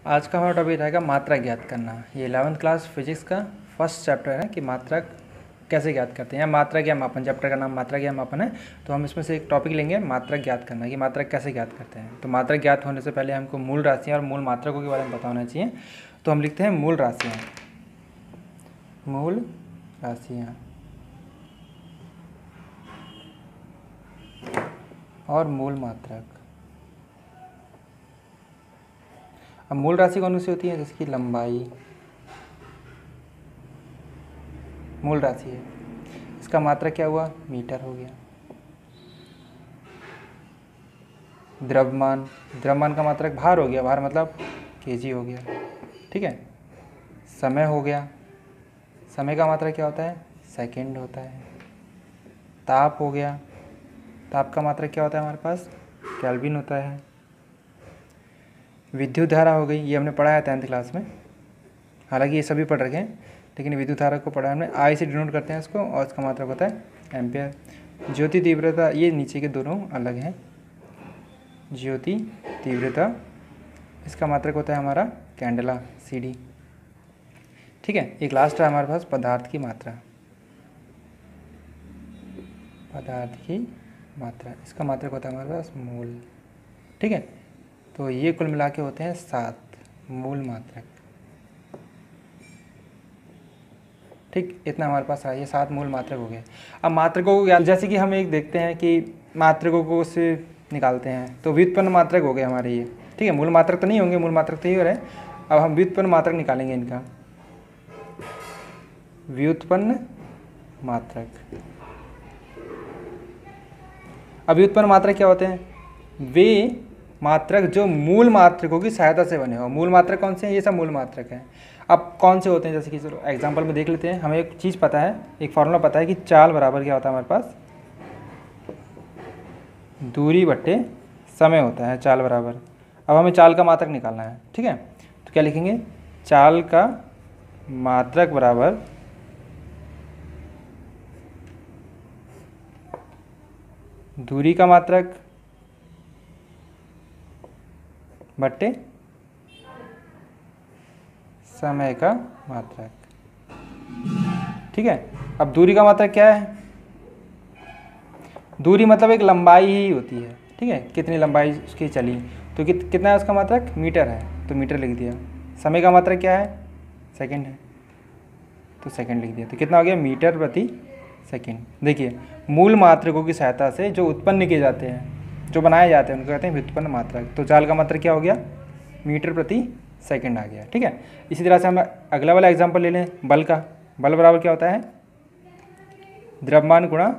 आज का हमारा टॉपिक रहेगा मात्रा ज्ञात करना। ये 11th क्लास फिजिक्स का फर्स्ट चैप्टर है कि मात्रा कैसे ज्ञात करते हैं, या मात्रा ज्ञात मापन। चैप्टर का नाम मात्रा ज्ञात मापन है, तो हम इसमें से एक टॉपिक लेंगे मात्रा ज्ञात करना, कि मात्रा कैसे ज्ञात करते हैं। तो मात्रा ज्ञात होने से पहले हमको मूल राशियाँ और मूल मात्रकों के बारे में पता होना चाहिए। तो हम लिखते हैं मूल राशियाँ, मूल राशियाँ और मूल मात्रक। अब मूल राशि कौन सी होती है, जैसे कि लंबाई मूल राशि है, इसका मात्रक क्या हुआ, मीटर हो गया। द्रव्यमान, द्रव्यमान का मात्रक भार हो गया, भार मतलब केजी हो गया, ठीक है। समय हो गया, समय का मात्रक क्या होता है, सेकंड होता है। ताप हो गया, ताप का मात्रक क्या होता है हमारे पास, केल्विन होता है। विद्युत धारा हो गई, ये हमने पढ़ा है 10th क्लास में, हालांकि ये सभी पढ़ रखे हैं, लेकिन विद्युत धारा को पढ़ा हमने। आई से डिनोट करते हैं इसको, और इसका मात्रक होता है एम्पियर। ज्योति तीव्रता, ये नीचे के दोनों अलग हैं। ज्योति तीव्रता, इसका मात्रक होता है हमारा कैंडेला, CD, ठीक है। एक लास्ट है हमारे पास पदार्थ की मात्रा, पदार्थ की मात्रा, इसका मात्रक होता है हमारे पास मोल, ठीक है। तो ये कुल मिला के होते हैं 7 मूल मात्रक, ठीक। इतना हमारे पास है, ये 7 मूल मात्रक हो गए। अब मात्रकों को जैसे कि हम एक देखते हैं कि मात्रकों को से निकालते हैं, तो व्युत्पन्न मात्रक हो गए हमारे ये, ठीक है। मूल मात्रक तो नहीं होंगे, मूल मात्रक तो ही हो रहे हैं। अब हम व्युत्पन्न मात्रक निकालेंगे इनका, व्युत्पन्न मात्रक। अब व्युत्पन्न मात्रक क्या होते हैं, वे मात्रक जो मूल मात्रकों की सहायता से बने हो। मूल मात्रक कौन से हैं, ये सब मूल मात्रक हैं। अब कौन से होते हैं, जैसे कि चलो एग्जांपल में देख लेते हैं। हमें एक चीज़ पता है, एक फार्मूला पता है कि चाल बराबर क्या होता है हमारे पास, दूरी बट्टे समय होता है, चाल बराबर। अब हमें चाल का मात्रक निकालना है, ठीक है। तो क्या लिखेंगे, चाल का मात्रक बराबर दूरी का मात्रक बट्टे समय का मात्रक, ठीक है। अब दूरी का मात्रक क्या है, दूरी मतलब एक लंबाई ही होती है, ठीक है। कितनी लंबाई उसकी चली, तो कितना है उसका मात्रक, मीटर है, तो मीटर लिख दिया। समय का मात्रक क्या है, सेकंड है, तो सेकंड लिख दिया। तो कितना हो गया, मीटर प्रति सेकंड। देखिए, मूल मात्रकों की सहायता से जो उत्पन्न किए जाते हैं, जो बनाए जाते हैं, उनको कहते हैं व्युत्पन्न मात्रक। तो चाल का मात्रक क्या हो गया, मीटर प्रति सेकंड आ गया, ठीक है। इसी तरह से हम अगला वाला एग्जाम्पल ले लें, बल का। बल बराबर क्या होता है, द्रव्यमान गुणा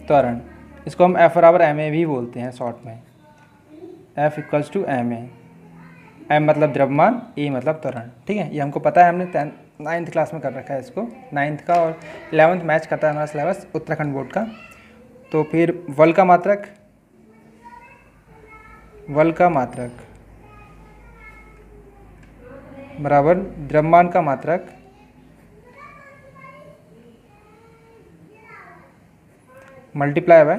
त्वरण। इसको हम F बराबर ma भी बोलते हैं शॉर्ट में, F equals to ma। m मतलब द्रव्यमान, a मतलब त्वरण, ठीक है। ये हमको पता है, हमने 9th क्लास में कर रखा है इसको। 9th का और 11th मैच करता है हमारा सिलेबस उत्तराखंड बोर्ड का। तो फिर बल का मात्रक, बल का मात्रक बराबर द्रव्यमान का मात्रक मल्टीप्लाई बाय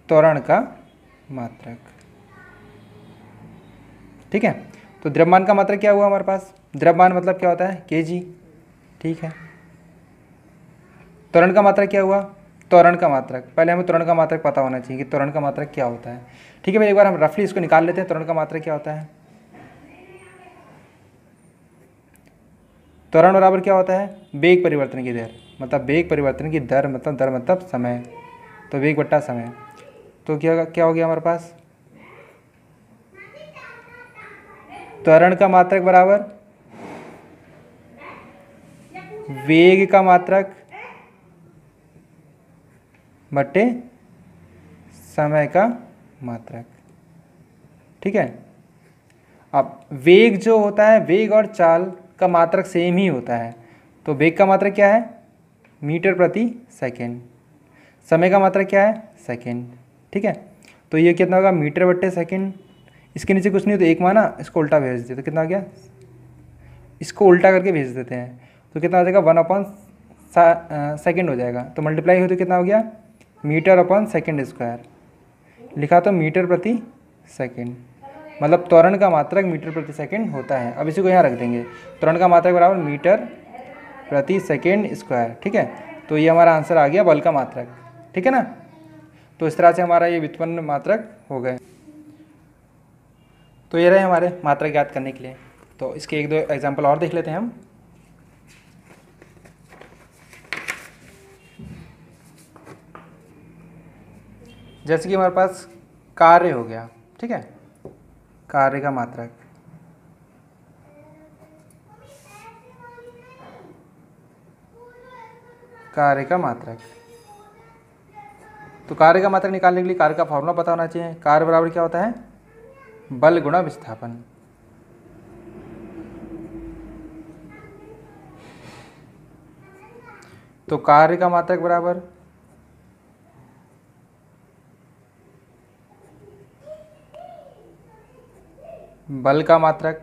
त्वरण का मात्रक, ठीक है। तो द्रव्यमान का मात्रक क्या हुआ हमारे पास, द्रव्यमान मतलब क्या होता है, केजी, ठीक है। त्वरण का मात्रक क्या हुआ, त्वरण का मात्रक। पहले हमें त्वरण का मात्रक पता होना चाहिए कि त्वरण का मात्रक क्या होता है, ठीक है भाई। एक बार हम रफली इसको निकाल लेते हैं, त्वरण का मात्रक क्या होता है। त्वरण बराबर क्या होता है, वेग परिवर्तन की दर, मतलब वेग परिवर्तन की दर मतलब दर मतलब समय, तो वेग बट्टा समय। तो क्या हो गया हमारे पास, त्वरण का मात्रक बराबर वेग का मात्रक बट्टे समय का मात्रक, ठीक है। अब वेग जो होता है, वेग और चाल का मात्रक सेम ही होता है, तो वेग का मात्रक क्या है, मीटर प्रति सेकंड। समय का मात्रक क्या है, सेकंड, ठीक है। तो ये कितना होगा, मीटर बट्टे सेकंड। इसके नीचे कुछ नहीं हो तो एक माना, इसको उल्टा भेज देते तो कितना हो गया, इसको उल्टा करके भेज देते हैं तो कितना हो जाएगा, 1/सेकंड हो जाएगा। तो मल्टीप्लाई हो तो कितना हो गया, मीटर अपॉन सेकंड स्क्वायर। लिखा तो मीटर प्रति सेकंड, मतलब त्वरण का मात्रक मीटर प्रति सेकंड होता है। अब इसी को यहाँ रख देंगे, त्वरण का मात्रक बराबर मीटर प्रति सेकंड स्क्वायर। ठीक है, तो ये हमारा आंसर आ गया बल का मात्रक। ठीक है ना, तो इस तरह से हमारा ये व्युत्पन्न मात्रक हो गए। तो ये रहे हमारे मात्रक याद करने के लिए। तो इसके एक दो एग्जाम्पल और देख लेते हैं हम। जैसे कि हमारे पास कार्य हो गया। ठीक है, कार्य का मात्रक, कार्य का मात्रक। तो कार्य का मात्रक निकालने के लिए कार्य का फॉर्मूला पता होना चाहिए। कार्य बराबर क्या होता है, बल गुणा विस्थापन। तो कार्य का मात्रक बराबर बल का मात्रक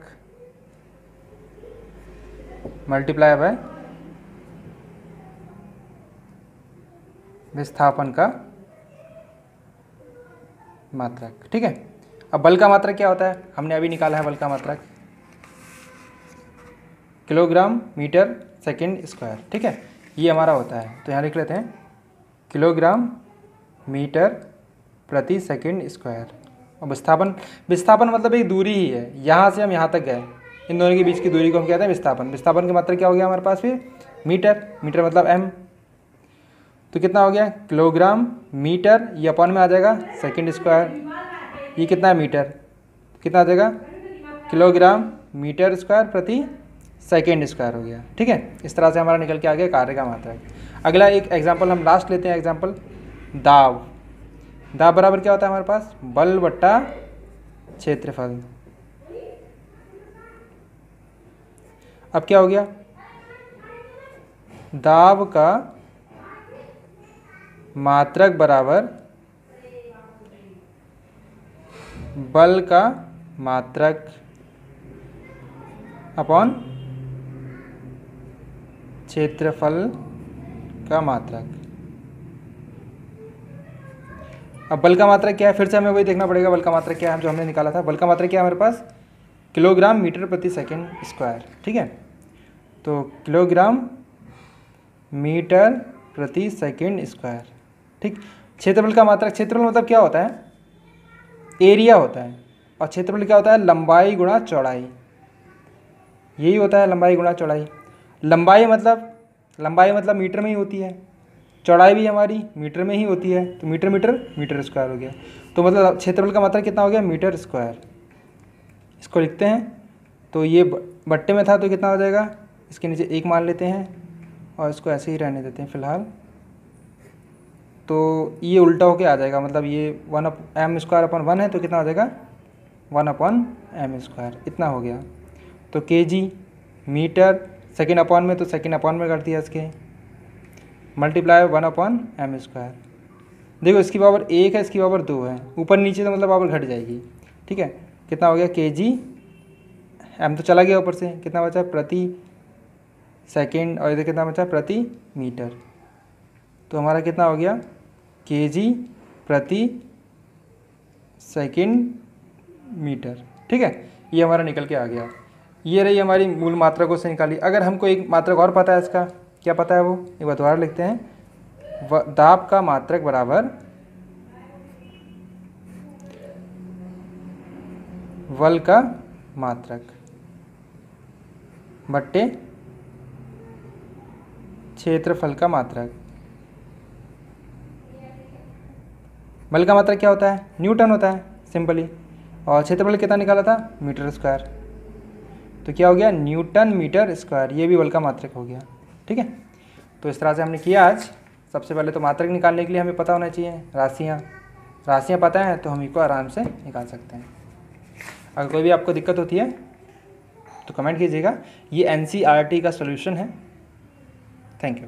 मल्टीप्लाई बाय विस्थापन का मात्रक। ठीक है, अब बल का मात्रक क्या होता है, हमने अभी निकाला है बल का मात्रक, किलोग्राम मीटर सेकंड स्क्वायर। ठीक है, ये हमारा होता है। तो यहाँ लिख लेते हैं किलोग्राम मीटर प्रति सेकंड स्क्वायर। और विस्थापन, विस्थापन मतलब एक दूरी ही है, यहाँ से हम यहाँ तक गए, इन दोनों के बीच की दूरी को हम कहते हैं विस्थापन। विस्थापन की मात्रा क्या हो गया हमारे पास फिर, मीटर, मीटर मतलब m। तो कितना हो गया, किलोग्राम मीटर, ये अपॉन में आ जाएगा सेकंड स्क्वायर, ये कितना है मीटर, कितना आ जाएगा किलोग्राम मीटर स्क्वायर प्रति सेकेंड स्क्वायर हो गया। ठीक है, इस तरह से हमारा निकल के आ गया कार्य का मात्रक। अगला एक एग्जाम्पल हम लास्ट लेते हैं, एग्जाम्पल दाब। दाब बराबर क्या होता है हमारे पास, बल बट्टा क्षेत्रफल। अब क्या हो गया, दाब का मात्रक बराबर बल का मात्रक अपॉन क्षेत्रफल का मात्रक। अब बल का मात्रक क्या है, फिर से हमें वही देखना पड़ेगा बल का मात्रक क्या है जो हमने निकाला था। बल का मात्रक क्या है हमारे पास, किलोग्राम मीटर प्रति सेकंड स्क्वायर। ठीक है, तो किलोग्राम मीटर प्रति सेकंड स्क्वायर। ठीक, क्षेत्रफल का मात्रक, क्षेत्रफल मतलब क्या होता है, एरिया होता है, और क्षेत्रफल क्या होता है, लंबाई गुणा चौड़ाई। यही होता है लंबाई गुणा चौड़ाई। लंबाई मतलब मीटर में ही होती है, चौड़ाई भी हमारी मीटर में ही होती है, तो मीटर मीटर मीटर स्क्वायर हो गया। तो मतलब क्षेत्रफल का मात्रक कितना हो गया, मीटर स्क्वायर। इसको लिखते हैं, तो ये बट्टे में था तो कितना हो जाएगा, इसके नीचे एक मान लेते हैं और इसको ऐसे ही रहने देते हैं फ़िलहाल। तो ये उल्टा होके आ जाएगा, मतलब ये 1/m स्क्वायर अपॉन 1 है, तो कितना हो जाएगा 1/m स्क्वायर, इतना हो गया। तो kg मीटर, सेकेंड अपॉन में तो सेकेंड अपॉन में कर दिया इसके, मल्टीप्लाई 1/m स्क्वायर। देखो इसकी पावर 1 है, इसकी पावर 2 है, ऊपर नीचे तो मतलब पावर घट जाएगी। ठीक है, कितना हो गया kg, m तो चला गया ऊपर से, कितना बचा प्रति सेकेंड, और इधर कितना बचा प्रति मीटर। तो हमारा कितना हो गया kg प्रति सेकेंड मीटर। ठीक है, ये हमारा निकल के आ गया। ये रही हमारी मूल मात्रकों से निकाली। अगर हमको एक मात्रक और पता है, इसका क्या पता है वो एक बार दोबारा लिखते हैं, दाब का मात्रक बराबर बल का मात्रक बट्टे क्षेत्रफल का मात्रक। बल का मात्रक क्या होता है, न्यूटन होता है सिंपली, और क्षेत्रफल कितना निकाला था, मीटर स्क्वायर। तो क्या हो गया, न्यूटन मीटर स्क्वायर, ये भी बल का मात्रक हो गया। ठीक है, तो इस तरह से हमने किया आज। सबसे पहले तो मात्रक निकालने के लिए हमें पता होना चाहिए राशियाँ पता है तो हम इनको आराम से निकाल सकते हैं। अगर कोई भी आपको दिक्कत होती है तो कमेंट कीजिएगा। ये NCERT का सॉल्यूशन है। Thank you.